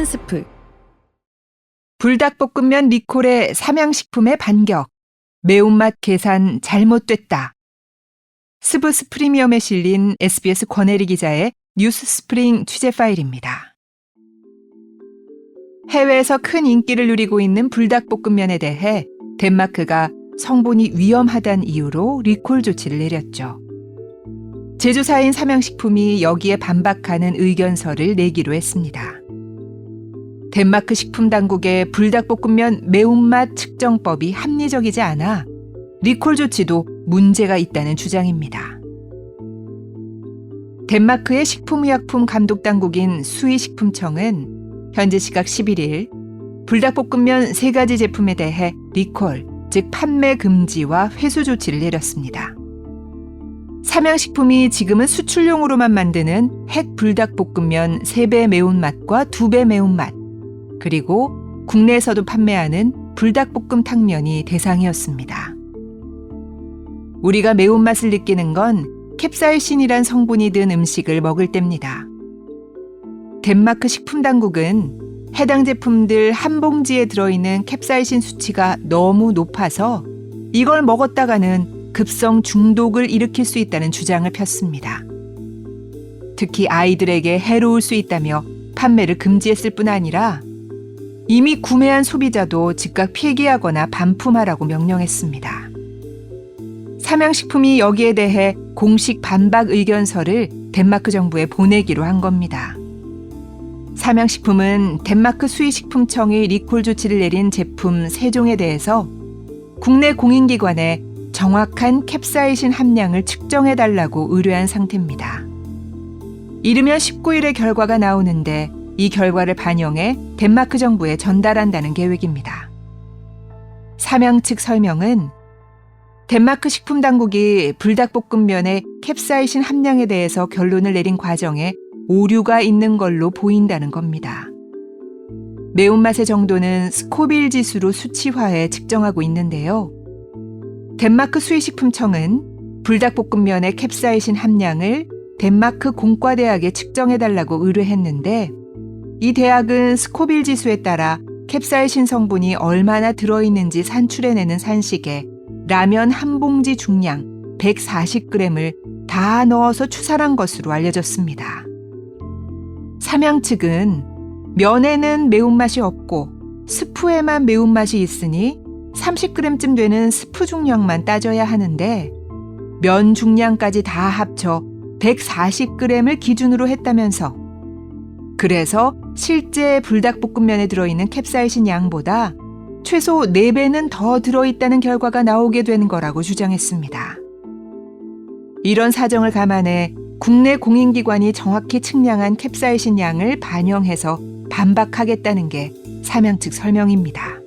스프. 불닭볶음면 리콜의 삼양식품의 반격. 매운맛 계산 잘못됐다. 스브스 프리미엄에 실린 SBS 권혜리 기자의 뉴스 스프링 취재 파일입니다. 해외에서 큰 인기를 누리고 있는 불닭볶음면에 대해 덴마크가 성분이 위험하다는 이유로 리콜 조치를 내렸죠. 제조사인 삼양식품이 여기에 반박하는 의견서를 내기로 했습니다. 덴마크 식품당국의 불닭볶음면 매운맛 측정법이 합리적이지 않아 리콜 조치도 문제가 있다는 주장입니다. 덴마크의 식품의약품 감독당국인 수의식품청은 현지 시각 11일 불닭볶음면 3가지 제품에 대해 리콜, 즉 판매 금지와 회수 조치를 내렸습니다. 삼양식품이 지금은 수출용으로만 만드는 핵 불닭볶음면 3배 매운맛과 2배 매운맛, 그리고 국내에서도 판매하는 불닭볶음 탕면이 대상이었습니다. 우리가 매운맛을 느끼는 건 캡사이신이란 성분이 든 음식을 먹을 때입니다. 덴마크 식품당국은 해당 제품들 한 봉지에 들어있는 캡사이신 수치가 너무 높아서 이걸 먹었다가는 급성 중독을 일으킬 수 있다는 주장을 폈습니다. 특히 아이들에게 해로울 수 있다며 판매를 금지했을 뿐 아니라 이미 구매한 소비자도 즉각 폐기하거나 반품하라고 명령했습니다. 삼양식품이 여기에 대해 공식 반박 의견서를 덴마크 정부에 보내기로 한 겁니다. 삼양식품은 덴마크 수의식품청이 리콜 조치를 내린 제품 3종에 대해서 국내 공인기관에 정확한 캡사이신 함량을 측정해달라고 의뢰한 상태입니다. 이르면 19일에 결과가 나오는데 이 결과를 반영해 덴마크 정부에 전달한다는 계획입니다. 삼양 측 설명은 덴마크 식품당국이 불닭볶음면의 캡사이신 함량에 대해서 결론을 내린 과정에 오류가 있는 걸로 보인다는 겁니다. 매운맛의 정도는 스코빌 지수로 수치화해 측정하고 있는데요. 덴마크 수의식품청은 불닭볶음면의 캡사이신 함량을 덴마크 공과대학에 측정해달라고 의뢰했는데 이 대학은 스코빌 지수에 따라 캡사이신 성분이 얼마나 들어있는지 산출해내는 산식에 라면 한 봉지 중량 140g을 다 넣어서 추산한 것으로 알려졌습니다. 삼양 측은 면에는 매운맛이 없고 스프에만 매운맛이 있으니 30g쯤 되는 스프 중량만 따져야 하는데 면 중량까지 다 합쳐 140g을 기준으로 했다면서 그래서 실제 불닭볶음면에 들어있는 캡사이신 양보다 최소 4배는 더 들어있다는 결과가 나오게 된 거라고 주장했습니다. 이런 사정을 감안해 국내 공인기관이 정확히 측량한 캡사이신 양을 반영해서 반박하겠다는 게 삼양 측 설명입니다.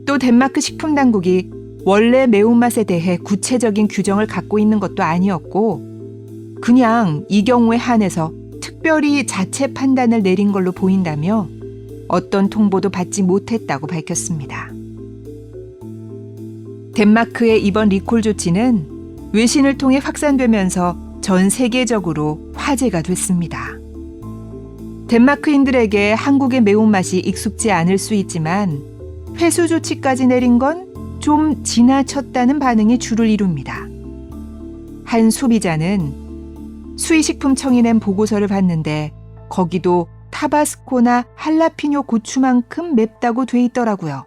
또 덴마크 식품당국이 원래 매운맛에 대해 구체적인 규정을 갖고 있는 것도 아니었고 그냥 이 경우에 한해서 특별히 자체 판단을 내린 걸로 보인다며 어떤 통보도 받지 못했다고 밝혔습니다. 덴마크의 이번 리콜 조치는 외신을 통해 확산되면서 전 세계적으로 화제가 됐습니다. 덴마크인들에게 한국의 매운맛이 익숙지 않을 수 있지만 회수 조치까지 내린 건 좀 지나쳤다는 반응이 주를 이룹니다. 한 소비자는 수의식품청이 낸 보고서를 봤는데 거기도 타바스코나 할라피뇨 고추만큼 맵다고 돼 있더라고요.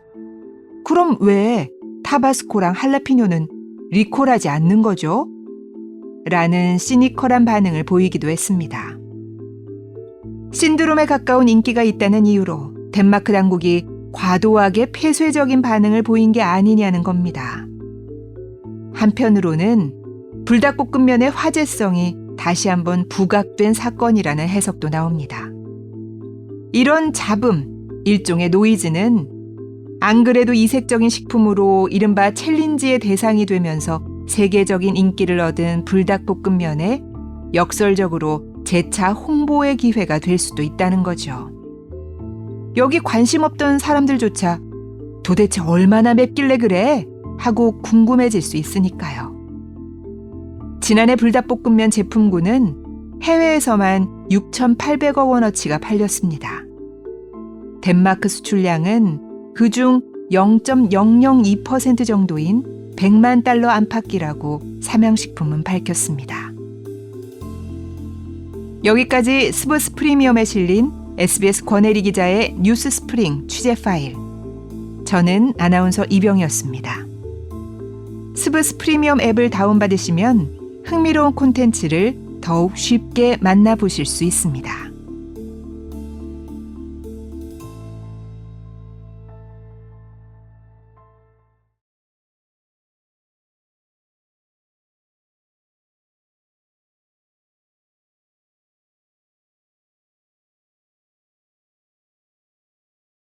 그럼 왜 타바스코랑 할라피뇨는 리콜하지 않는 거죠? 라는 시니컬한 반응을 보이기도 했습니다. 신드롬에 가까운 인기가 있다는 이유로 덴마크 당국이 과도하게 폐쇄적인 반응을 보인 게 아니냐는 겁니다. 한편으로는 불닭볶음면의 화제성이 다시 한번 부각된 사건이라는 해석도 나옵니다. 이런 잡음, 일종의 노이즈는 안 그래도 이색적인 식품으로 이른바 챌린지의 대상이 되면서 세계적인 인기를 얻은 불닭볶음면에 역설적으로 재차 홍보의 기회가 될 수도 있다는 거죠. 여기 관심 없던 사람들조차 도대체 얼마나 맵길래 그래? 하고 궁금해질 수 있으니까요. 지난해 불닭볶음면 제품군은 해외에서만 6,800억 원어치가 팔렸습니다. 덴마크 수출량은 그중 0.002% 정도인 100만 달러 안팎이라고 삼양식품은 밝혔습니다. 여기까지 스브스 프리미엄에 실린 SBS 권혜리 기자의 뉴스 스프링 취재 파일. 저는 아나운서 이병이었습니다. 스브스 프리미엄 앱을 다운받으시면 흥미로운 콘텐츠를 더욱 쉽게 만나보실 수 있습니다.